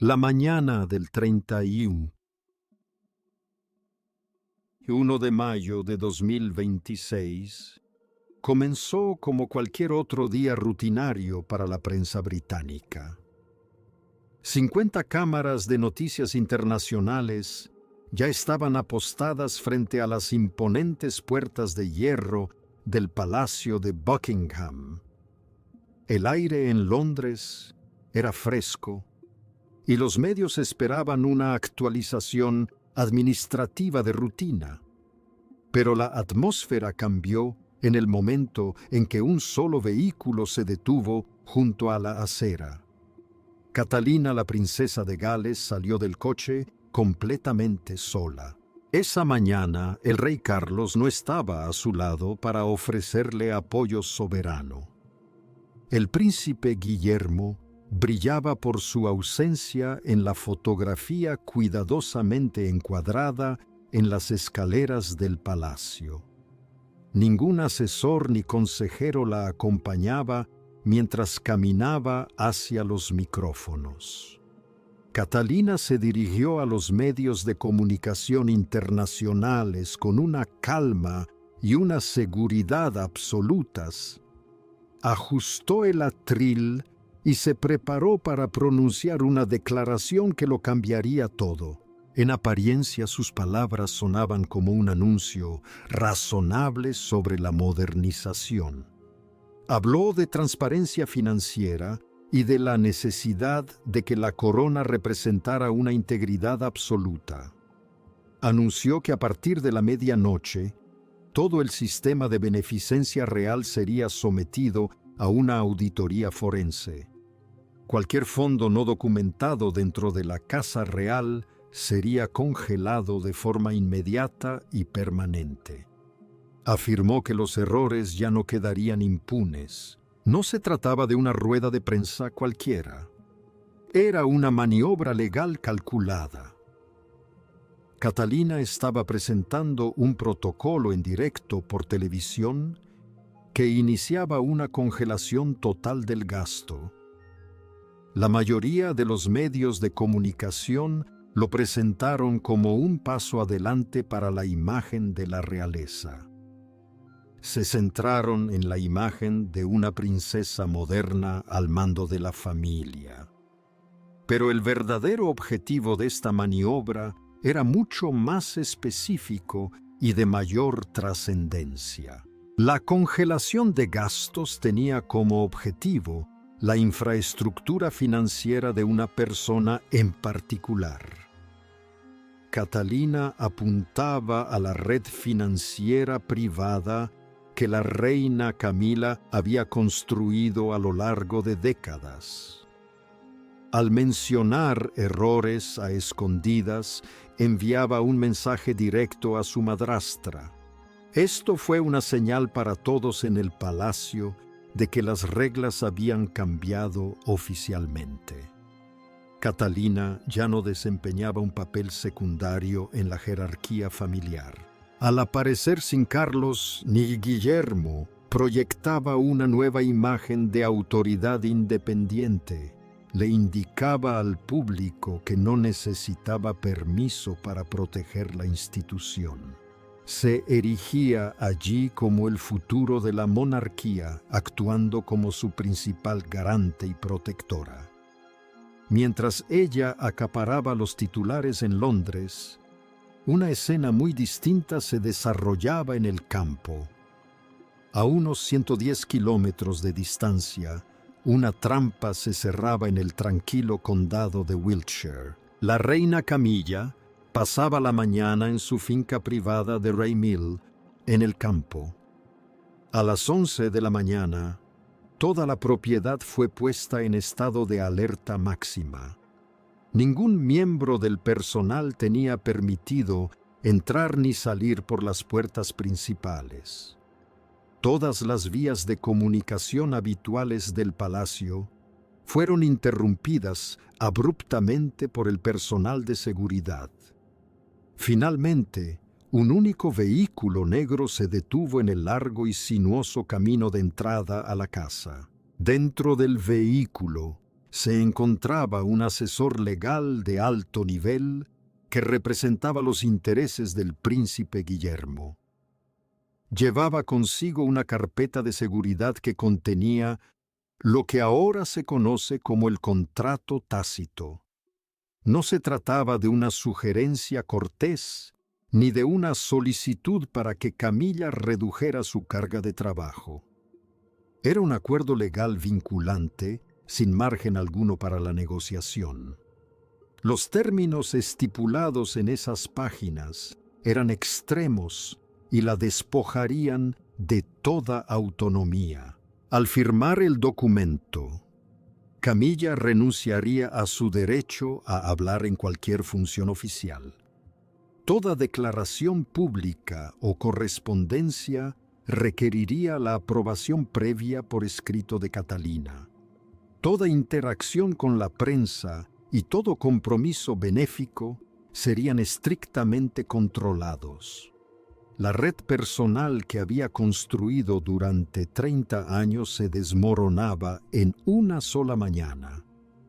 La mañana del 31 de mayo de 2026 comenzó como cualquier otro día rutinario para la prensa británica. 50 cámaras de noticias internacionales ya estaban apostadas frente a las imponentes puertas de hierro del Palacio de Buckingham. El aire en Londres era fresco y los medios esperaban una actualización administrativa de rutina. Pero la atmósfera cambió en el momento en que un solo vehículo se detuvo junto a la acera. Catalina, la princesa de Gales, salió del coche completamente sola. Esa mañana el rey Carlos no estaba a su lado para ofrecerle apoyo soberano. El príncipe Guillermo brillaba por su ausencia en la fotografía cuidadosamente encuadrada en las escaleras del palacio. Ningún asesor ni consejero la acompañaba mientras caminaba hacia los micrófonos. Catalina se dirigió a los medios de comunicación internacionales con una calma y una seguridad absolutas. Ajustó el atril y se preparó para pronunciar una declaración que lo cambiaría todo. En apariencia sus palabras sonaban como un anuncio razonable sobre la modernización. Habló de transparencia financiera y de la necesidad de que la corona representara una integridad absoluta. Anunció que a partir de la medianoche, todo el sistema de beneficencia real sería sometido a una auditoría forense. Cualquier fondo no documentado dentro de la Casa Real sería congelado de forma inmediata y permanente. Afirmó que los errores ya no quedarían impunes. No se trataba de una rueda de prensa cualquiera. Era una maniobra legal calculada. Catalina estaba presentando un protocolo en directo por televisión que iniciaba una congelación total del gasto. La mayoría de los medios de comunicación lo presentaron como un paso adelante para la imagen de la realeza. Se centraron en la imagen de una princesa moderna al mando de la familia. Pero el verdadero objetivo de esta maniobra era mucho más específico y de mayor trascendencia. La congelación de gastos tenía como objetivo la infraestructura financiera de una persona en particular. Catalina apuntaba a la red financiera privada que la reina Camila había construido a lo largo de décadas. Al mencionar errores a escondidas, enviaba un mensaje directo a su madrastra. Esto fue una señal para todos en el palacio de que las reglas habían cambiado oficialmente. Catalina ya no desempeñaba un papel secundario en la jerarquía familiar. Al aparecer sin Carlos ni Guillermo, proyectaba una nueva imagen de autoridad independiente. Le indicaba al público que no necesitaba permiso para proteger la institución. Se erigía allí como el futuro de la monarquía, actuando como su principal garante y protectora. Mientras ella acaparaba los titulares en Londres, una escena muy distinta se desarrollaba en el campo. A unos 110 kilómetros de distancia, una trampa se cerraba en el tranquilo condado de Wiltshire. La reina Camilla pasaba la mañana en su finca privada de Ray Mill, en el campo. A las 11 de la mañana, toda la propiedad fue puesta en estado de alerta máxima. Ningún miembro del personal tenía permitido entrar ni salir por las puertas principales. Todas las vías de comunicación habituales del palacio fueron interrumpidas abruptamente por el personal de seguridad. Finalmente, un único vehículo negro se detuvo en el largo y sinuoso camino de entrada a la casa. Dentro del vehículo se encontraba un asesor legal de alto nivel que representaba los intereses del príncipe Guillermo. Llevaba consigo una carpeta de seguridad que contenía lo que ahora se conoce como el contrato tácito. No se trataba de una sugerencia cortés ni de una solicitud para que Camilla redujera su carga de trabajo. Era un acuerdo legal vinculante, sin margen alguno para la negociación. Los términos estipulados en esas páginas eran extremos y la despojarían de toda autonomía. Al firmar el documento, Camilla renunciaría a su derecho a hablar en cualquier función oficial. Toda declaración pública o correspondencia requeriría la aprobación previa por escrito de Catalina. Toda interacción con la prensa y todo compromiso benéfico serían estrictamente controlados. La red personal que había construido durante 30 años se desmoronaba en una sola mañana.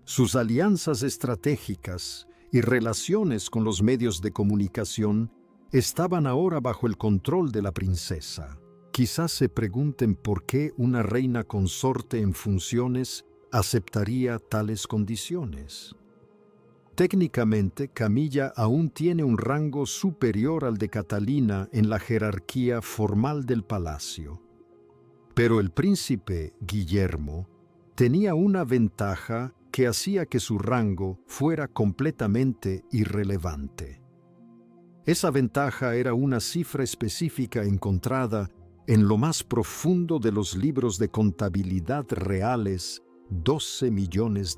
Sus alianzas estratégicas y relaciones con los medios de comunicación estaban ahora bajo el control de la princesa. Quizás se pregunten por qué una reina consorte en funciones aceptaría tales condiciones. Técnicamente, Camilla aún tiene un rango superior al de Catalina en la jerarquía formal del palacio. Pero el príncipe Guillermo tenía una ventaja que hacía que su rango fuera completamente irrelevante. Esa ventaja era una cifra específica encontrada en lo más profundo de los libros de contabilidad reales, $12 millones.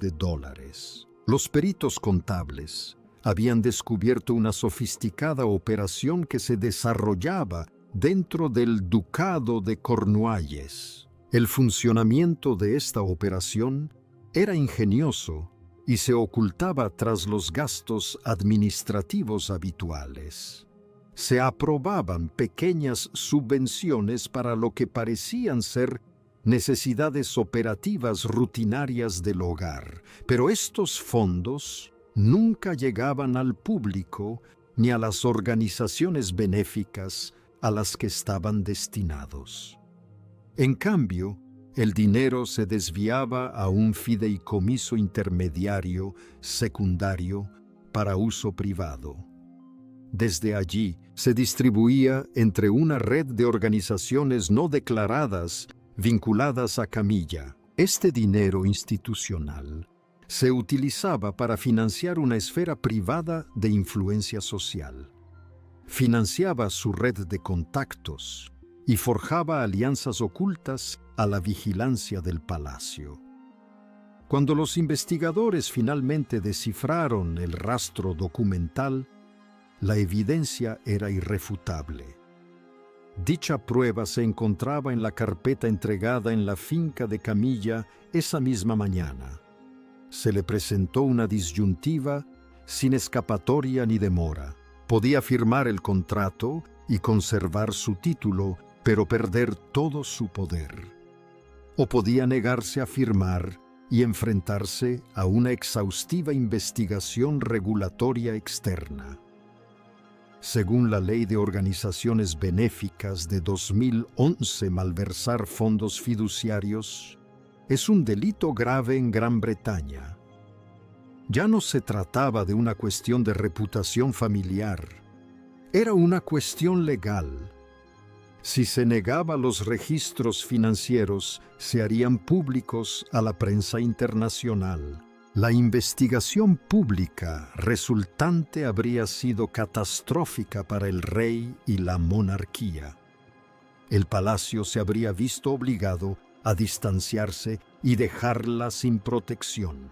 Los peritos contables habían descubierto una sofisticada operación que se desarrollaba dentro del Ducado de Cornualles. El funcionamiento de esta operación era ingenioso y se ocultaba tras los gastos administrativos habituales. Se aprobaban pequeñas subvenciones para lo que parecían ser necesidades operativas rutinarias del hogar, pero estos fondos nunca llegaban al público ni a las organizaciones benéficas a las que estaban destinados. En cambio, el dinero se desviaba a un fideicomiso intermediario secundario para uso privado. Desde allí se distribuía entre una red de organizaciones no declaradas vinculadas a Camilla. Este dinero institucional se utilizaba para financiar una esfera privada de influencia social. Financiaba su red de contactos y forjaba alianzas ocultas a la vigilancia del palacio. Cuando los investigadores finalmente descifraron el rastro documental, la evidencia era irrefutable. Dicha prueba se encontraba en la carpeta entregada en la finca de Camilla esa misma mañana. Se le presentó una disyuntiva sin escapatoria ni demora. Podía firmar el contrato y conservar su título, pero perder todo su poder. O podía negarse a firmar y enfrentarse a una exhaustiva investigación regulatoria externa. Según la Ley de Organizaciones Benéficas de 2011, malversar fondos fiduciarios es un delito grave en Gran Bretaña. Ya no se trataba de una cuestión de reputación familiar, era una cuestión legal. Si se negaba los registros financieros, se harían públicos a la prensa internacional. La investigación pública resultante habría sido catastrófica para el rey y la monarquía. El palacio se habría visto obligado a distanciarse y dejarla sin protección.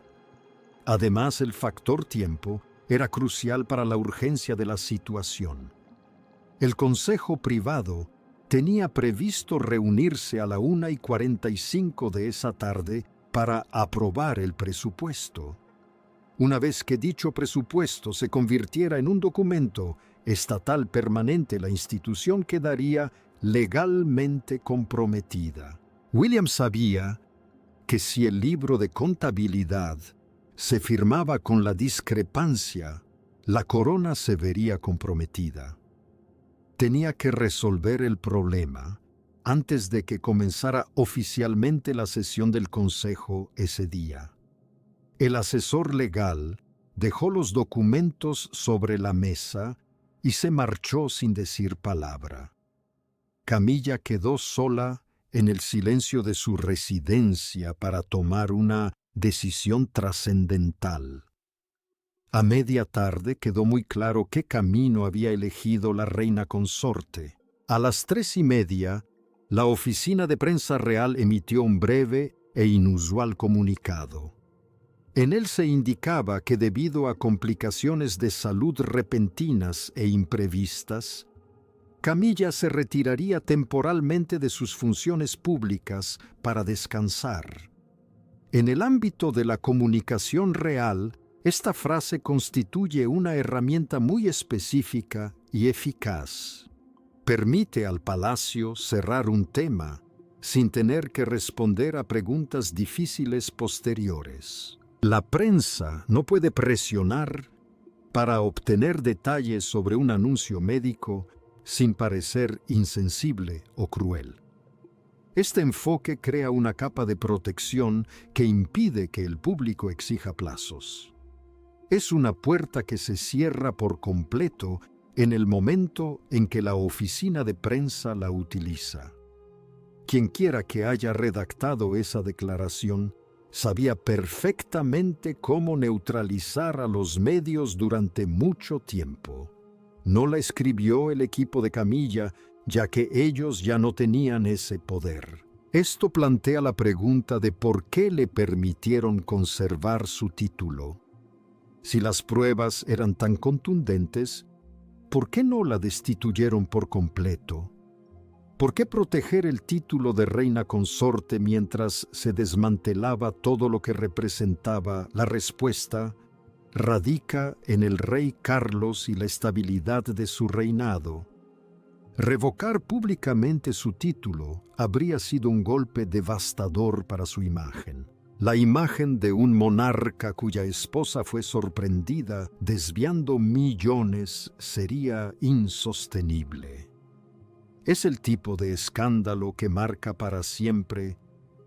Además, el factor tiempo era crucial para la urgencia de la situación. El Consejo Privado tenía previsto reunirse a la 1:45 de esa tarde para aprobar el presupuesto. Una vez que dicho presupuesto se convirtiera en un documento estatal permanente, la institución quedaría legalmente comprometida. William sabía que si el libro de contabilidad se firmaba con la discrepancia, la corona se vería comprometida. Tenía que resolver el problema antes de que comenzara oficialmente la sesión del Consejo ese día. El asesor legal dejó los documentos sobre la mesa y se marchó sin decir palabra. Camilla quedó sola en el silencio de su residencia para tomar una decisión trascendental. A media tarde quedó muy claro qué camino había elegido la reina consorte. A las 3:30, la oficina de prensa real emitió un breve e inusual comunicado. En él se indicaba que debido a complicaciones de salud repentinas e imprevistas, Camilla se retiraría temporalmente de sus funciones públicas para descansar. En el ámbito de la comunicación real, esta frase constituye una herramienta muy específica y eficaz. Permite al palacio cerrar un tema sin tener que responder a preguntas difíciles posteriores. La prensa no puede presionar para obtener detalles sobre un anuncio médico sin parecer insensible o cruel. Este enfoque crea una capa de protección que impide que el público exija plazos. Es una puerta que se cierra por completo en el momento en que la oficina de prensa la utiliza. Quienquiera que haya redactado esa declaración sabía perfectamente cómo neutralizar a los medios durante mucho tiempo. No la escribió el equipo de Camilla, ya que ellos ya no tenían ese poder. Esto plantea la pregunta de por qué le permitieron conservar su título. Si las pruebas eran tan contundentes, ¿por qué no la destituyeron por completo? ¿Por qué proteger el título de reina consorte mientras se desmantelaba todo lo que representaba? La respuesta radica en el rey Carlos y la estabilidad de su reinado. Revocar públicamente su título habría sido un golpe devastador para su imagen. La imagen de un monarca cuya esposa fue sorprendida desviando millones sería insostenible. Es el tipo de escándalo que marca para siempre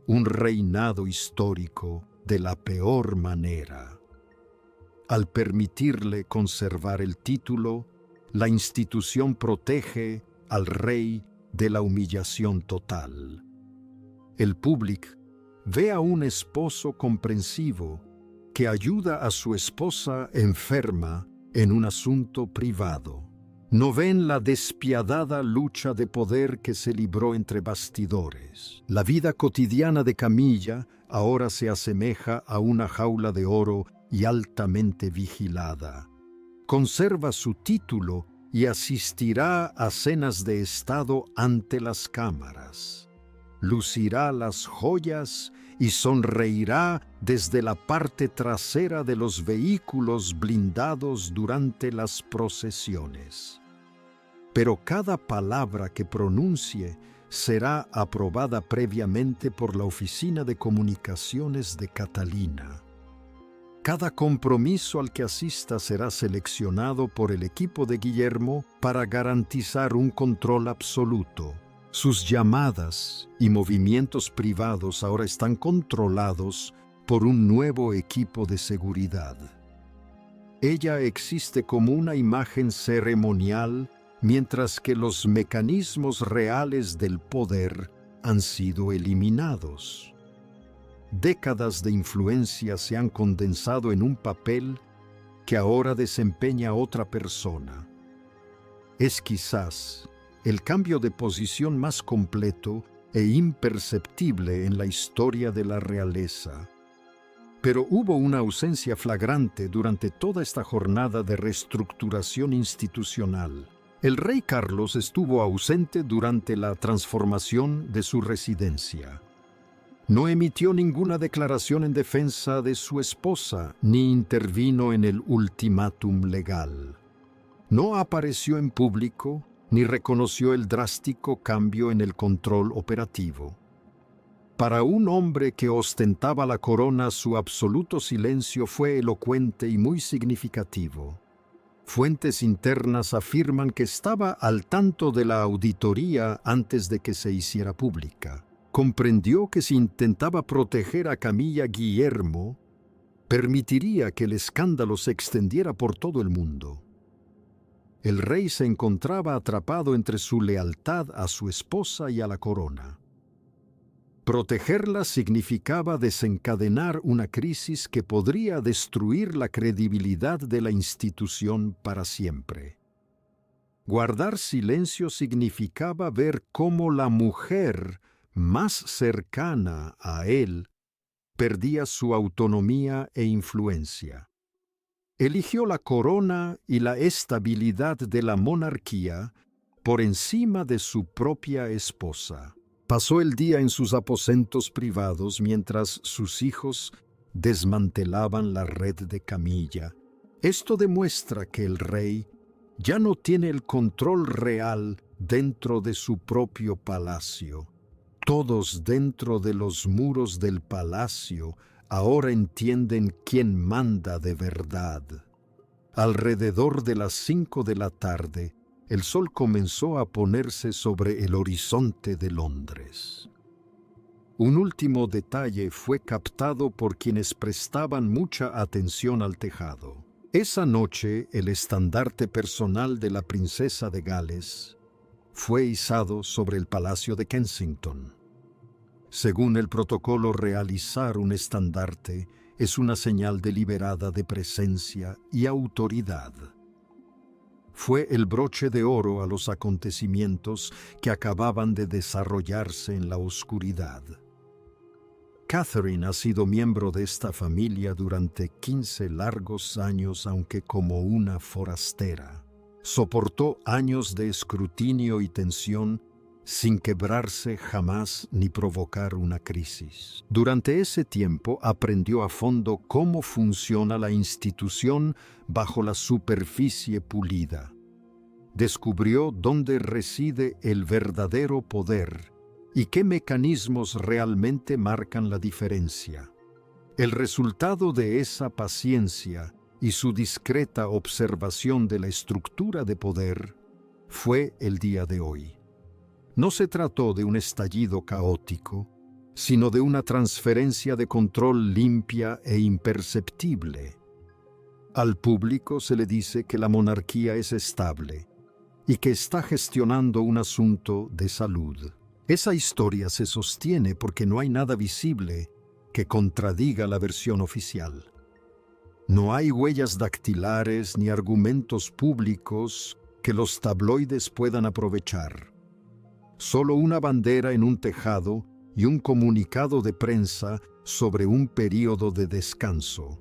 un reinado histórico de la peor manera. Al permitirle conservar el título, la institución protege al rey de la humillación total. El público ve a un esposo comprensivo que ayuda a su esposa enferma en un asunto privado. No ven la despiadada lucha de poder que se libró entre bastidores. La vida cotidiana de Camilla ahora se asemeja a una jaula de oro y altamente vigilada. Conserva su título y asistirá a cenas de estado ante las cámaras. Lucirá las joyas y sonreirá desde la parte trasera de los vehículos blindados durante las procesiones. Pero cada palabra que pronuncie será aprobada previamente por la Oficina de Comunicaciones de Catalina. Cada compromiso al que asista será seleccionado por el equipo de Guillermo para garantizar un control absoluto. Sus llamadas y movimientos privados ahora están controlados por un nuevo equipo de seguridad. Ella existe como una imagen ceremonial, mientras que los mecanismos reales del poder han sido eliminados. Décadas de influencia se han condensado en un papel que ahora desempeña otra persona. Es quizás el cambio de posición más completo e imperceptible en la historia de la realeza. Pero hubo una ausencia flagrante durante toda esta jornada de reestructuración institucional. El rey Carlos estuvo ausente durante la transformación de su residencia. No emitió ninguna declaración en defensa de su esposa, ni intervino en el ultimátum legal. No apareció en público, ni reconoció el drástico cambio en el control operativo. Para un hombre que ostentaba la corona, su absoluto silencio fue elocuente y muy significativo. Fuentes internas afirman que estaba al tanto de la auditoría antes de que se hiciera pública. Comprendió que si intentaba proteger a Camilla Guillermo, permitiría que el escándalo se extendiera por todo el mundo. El rey se encontraba atrapado entre su lealtad a su esposa y a la corona. Protegerla significaba desencadenar una crisis que podría destruir la credibilidad de la institución para siempre. Guardar silencio significaba ver cómo la mujer más cercana a él perdía su autonomía e influencia. Eligió la corona y la estabilidad de la monarquía por encima de su propia esposa. Pasó el día en sus aposentos privados mientras sus hijos desmantelaban la red de Camilla. Esto demuestra que el rey ya no tiene el control real dentro de su propio palacio. Todos dentro de los muros del palacio ahora entienden quién manda de verdad. Alrededor de las 5 de la tarde, el sol comenzó a ponerse sobre el horizonte de Londres. Un último detalle fue captado por quienes prestaban mucha atención al tejado. Esa noche, el estandarte personal de la princesa de Gales fue izado sobre el Palacio de Kensington. Según el protocolo, realizar un estandarte es una señal deliberada de presencia y autoridad. Fue el broche de oro a los acontecimientos que acababan de desarrollarse en la oscuridad. Catherine ha sido miembro de esta familia durante 15 largos años, aunque como una forastera. Soportó años de escrutinio y tensión sin quebrarse jamás ni provocar una crisis. Durante ese tiempo aprendió a fondo cómo funciona la institución bajo la superficie pulida. Descubrió dónde reside el verdadero poder y qué mecanismos realmente marcan la diferencia. El resultado de esa paciencia y su discreta observación de la estructura de poder fue el día de hoy. No se trató de un estallido caótico, sino de una transferencia de control limpia e imperceptible. Al público se le dice que la monarquía es estable y que está gestionando un asunto de salud. Esa historia se sostiene porque no hay nada visible que contradiga la versión oficial. No hay huellas dactilares ni argumentos públicos que los tabloides puedan aprovechar. Solo una bandera en un tejado y un comunicado de prensa sobre un período de descanso.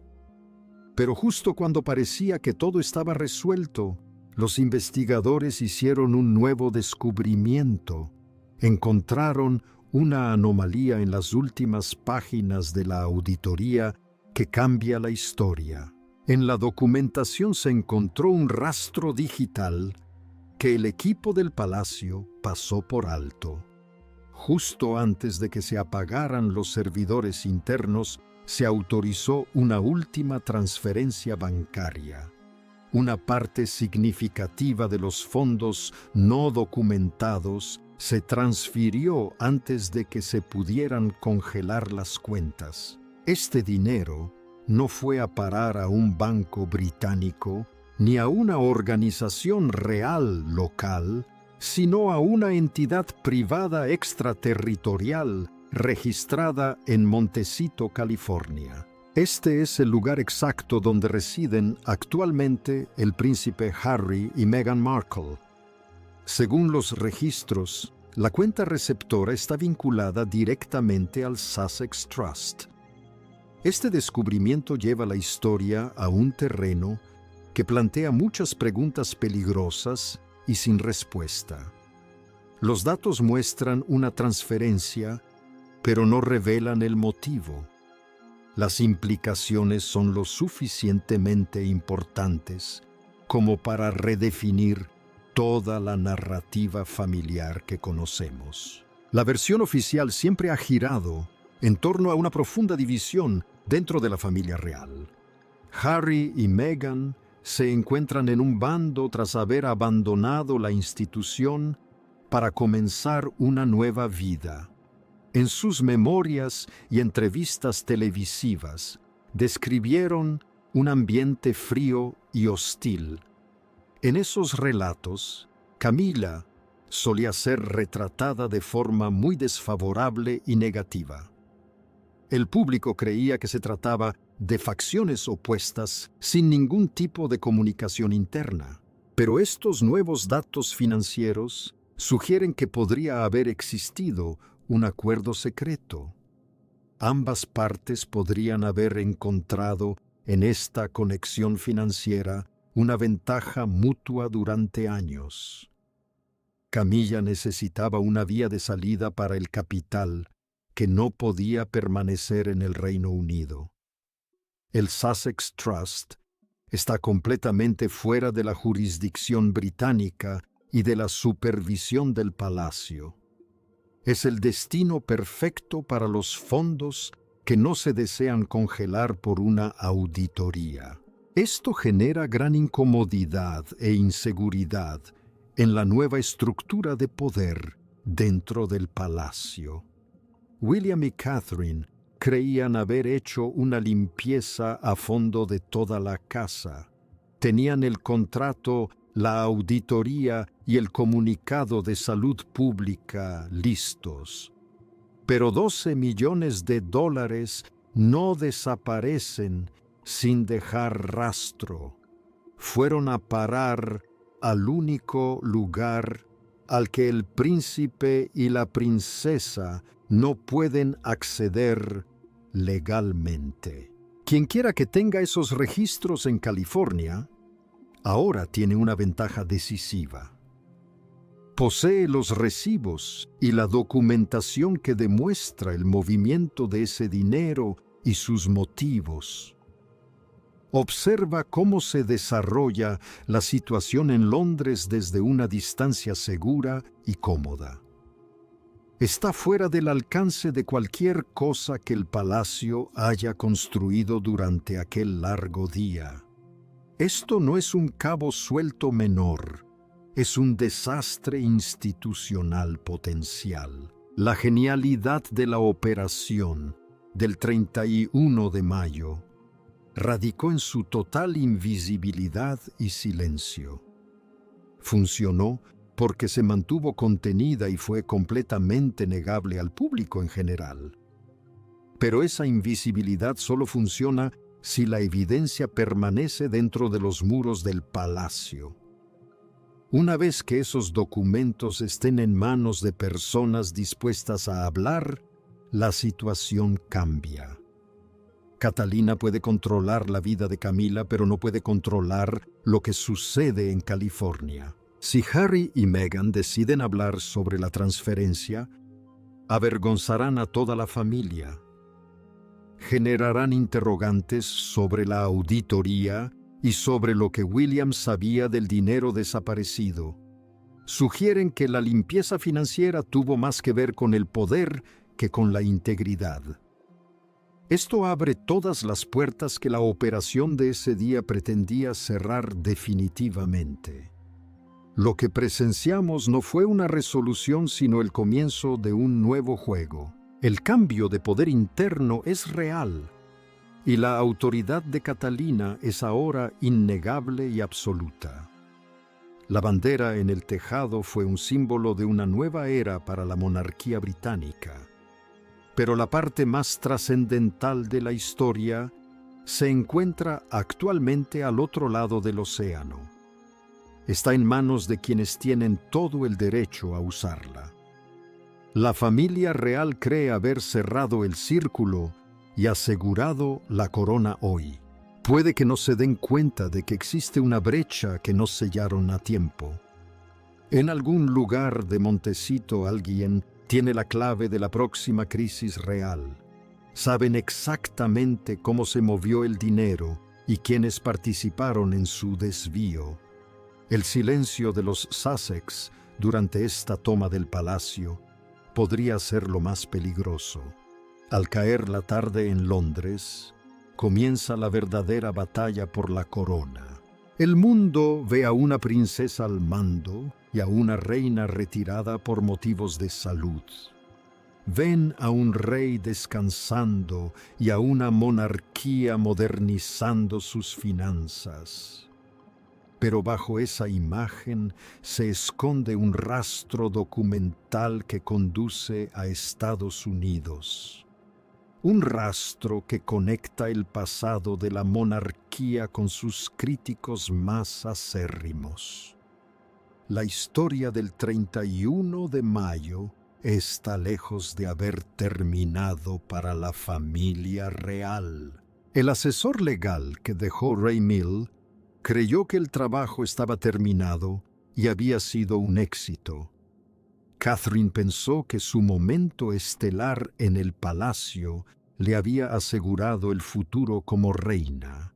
Pero justo cuando parecía que todo estaba resuelto, los investigadores hicieron un nuevo descubrimiento. Encontraron una anomalía en las últimas páginas de la auditoría que cambia la historia. En la documentación se encontró un rastro digital que el equipo del palacio pasó por alto. Justo antes de que se apagaran los servidores internos, se autorizó una última transferencia bancaria. Una parte significativa de los fondos no documentados se transfirió antes de que se pudieran congelar las cuentas. Este dinero no fue a parar a un banco británico ni a una organización real local, sino a una entidad privada extraterritorial registrada en Montecito, California. Este es el lugar exacto donde residen actualmente el príncipe Harry y Meghan Markle. Según los registros, la cuenta receptora está vinculada directamente al Sussex Trust. Este descubrimiento lleva la historia a un terreno que plantea muchas preguntas peligrosas y sin respuesta. Los datos muestran una transferencia, pero no revelan el motivo. Las implicaciones son lo suficientemente importantes como para redefinir toda la narrativa familiar que conocemos. La versión oficial siempre ha girado en torno a una profunda división dentro de la familia real. Harry y Meghan se encuentran en un bando tras haber abandonado la institución para comenzar una nueva vida. En sus memorias y entrevistas televisivas, describieron un ambiente frío y hostil. En esos relatos, Camilla solía ser retratada de forma muy desfavorable y negativa. El público creía que se trataba de facciones opuestas sin ningún tipo de comunicación interna. Pero estos nuevos datos financieros sugieren que podría haber existido un acuerdo secreto. Ambas partes podrían haber encontrado en esta conexión financiera una ventaja mutua durante años. Camilla necesitaba una vía de salida para el capital que no podía permanecer en el Reino Unido. El Sussex Trust está completamente fuera de la jurisdicción británica y de la supervisión del palacio. Es el destino perfecto para los fondos que no se desean congelar por una auditoría. Esto genera gran incomodidad e inseguridad en la nueva estructura de poder dentro del palacio. William y Catherine creían haber hecho una limpieza a fondo de toda la casa. Tenían el contrato, la auditoría y el comunicado de salud pública listos. Pero $12 millones no desaparecen sin dejar rastro. Fueron a parar al único lugar al que el príncipe y la princesa no pueden acceder legalmente. Quienquiera que tenga esos registros en California, ahora tiene una ventaja decisiva. Posee los recibos y la documentación que demuestra el movimiento de ese dinero y sus motivos. Observa cómo se desarrolla la situación en Londres desde una distancia segura y cómoda. Está fuera del alcance de cualquier cosa que el palacio haya construido durante aquel largo día. Esto no es un cabo suelto menor, es un desastre institucional potencial. La genialidad de la operación del 31 de mayo radicó en su total invisibilidad y silencio. Funcionó porque se mantuvo contenida y fue completamente negable al público en general. Pero esa invisibilidad solo funciona si la evidencia permanece dentro de los muros del palacio. Una vez que esos documentos estén en manos de personas dispuestas a hablar, la situación cambia. Catalina puede controlar la vida de Camila, pero no puede controlar lo que sucede en California. Si Harry y Meghan deciden hablar sobre la transferencia, avergonzarán a toda la familia. Generarán interrogantes sobre la auditoría y sobre lo que William sabía del dinero desaparecido. Sugieren que la limpieza financiera tuvo más que ver con el poder que con la integridad. Esto abre todas las puertas que la operación de ese día pretendía cerrar definitivamente. Lo que presenciamos no fue una resolución, sino el comienzo de un nuevo juego. El cambio de poder interno es real, y la autoridad de Catalina es ahora innegable y absoluta. La bandera en el tejado fue un símbolo de una nueva era para la monarquía británica. Pero la parte más trascendental de la historia se encuentra actualmente al otro lado del océano. Está en manos de quienes tienen todo el derecho a usarla. La familia real cree haber cerrado el círculo y asegurado la corona hoy. Puede que no se den cuenta de que existe una brecha que no sellaron a tiempo. En algún lugar de Montecito alguien tiene la clave de la próxima crisis real. Saben exactamente cómo se movió el dinero y quiénes participaron en su desvío. El silencio de los Sussex durante esta toma del palacio podría ser lo más peligroso. Al caer la tarde en Londres, comienza la verdadera batalla por la corona. El mundo ve a una princesa al mando y a una reina retirada por motivos de salud. Ven a un rey descansando y a una monarquía modernizando sus finanzas. Pero bajo esa imagen se esconde un rastro documental que conduce a Estados Unidos. Un rastro que conecta el pasado de la monarquía con sus críticos más acérrimos. La historia del 31 de mayo está lejos de haber terminado para la familia real. El asesor legal que dejó Ray Mill creyó que el trabajo estaba terminado y había sido un éxito. Catherine pensó que su momento estelar en el palacio le había asegurado el futuro como reina.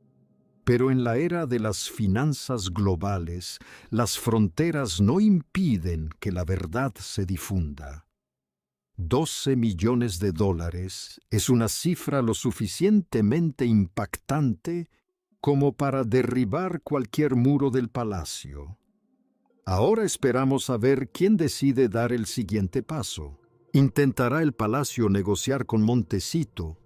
Pero en la era de las finanzas globales, las fronteras no impiden que la verdad se difunda. $12 millones es una cifra lo suficientemente impactante como para derribar cualquier muro del palacio. Ahora esperamos a ver quién decide dar el siguiente paso. ¿Intentará el palacio negociar con Montecito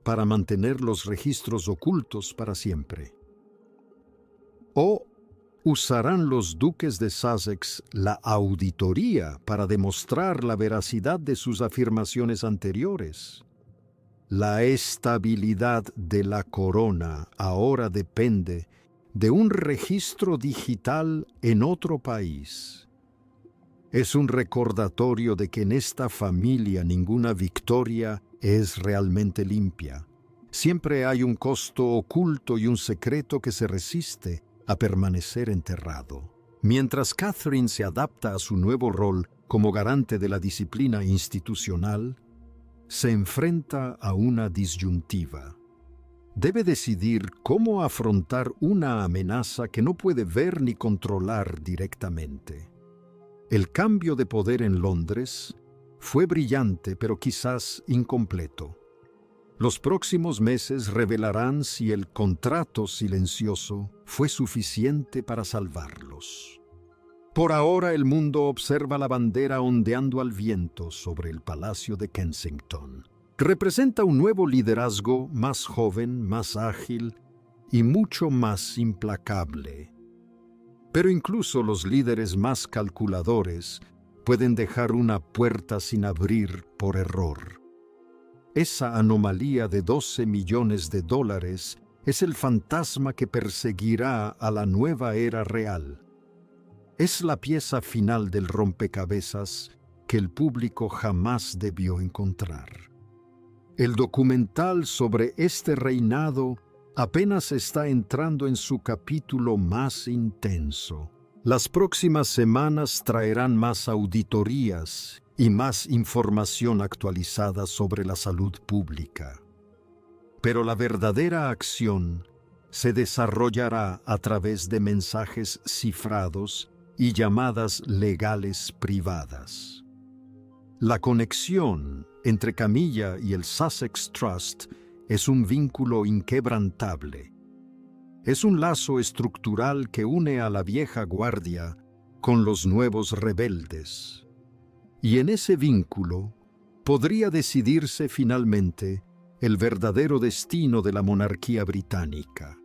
para mantener los registros ocultos para siempre? ¿O usarán los duques de Sussex la auditoría para demostrar la veracidad de sus afirmaciones anteriores? La estabilidad de la corona ahora depende de un registro digital en otro país. Es un recordatorio de que en esta familia ninguna victoria es realmente limpia. Siempre hay un costo oculto y un secreto que se resiste a permanecer enterrado. Mientras Catherine se adapta a su nuevo rol como garante de la disciplina institucional, se enfrenta a una disyuntiva. Debe decidir cómo afrontar una amenaza que no puede ver ni controlar directamente. El cambio de poder en Londres fue brillante, pero quizás incompleto. Los próximos meses revelarán si el contrato silencioso fue suficiente para salvarlos. Por ahora el mundo observa la bandera ondeando al viento sobre el Palacio de Kensington. Representa un nuevo liderazgo más joven, más ágil y mucho más implacable. Pero incluso los líderes más calculadores pueden dejar una puerta sin abrir por error. Esa anomalía de $12 millones es el fantasma que perseguirá a la nueva era real. Es la pieza final del rompecabezas que el público jamás debió encontrar. El documental sobre este reinado apenas está entrando en su capítulo más intenso. Las próximas semanas traerán más auditorías y más información actualizada sobre la salud pública. Pero la verdadera acción se desarrollará a través de mensajes cifrados y llamadas legales privadas. La conexión entre Camilla y el Sussex Trust es un vínculo inquebrantable. Es un lazo estructural que une a la vieja guardia con los nuevos rebeldes. Y en ese vínculo podría decidirse finalmente el verdadero destino de la monarquía británica.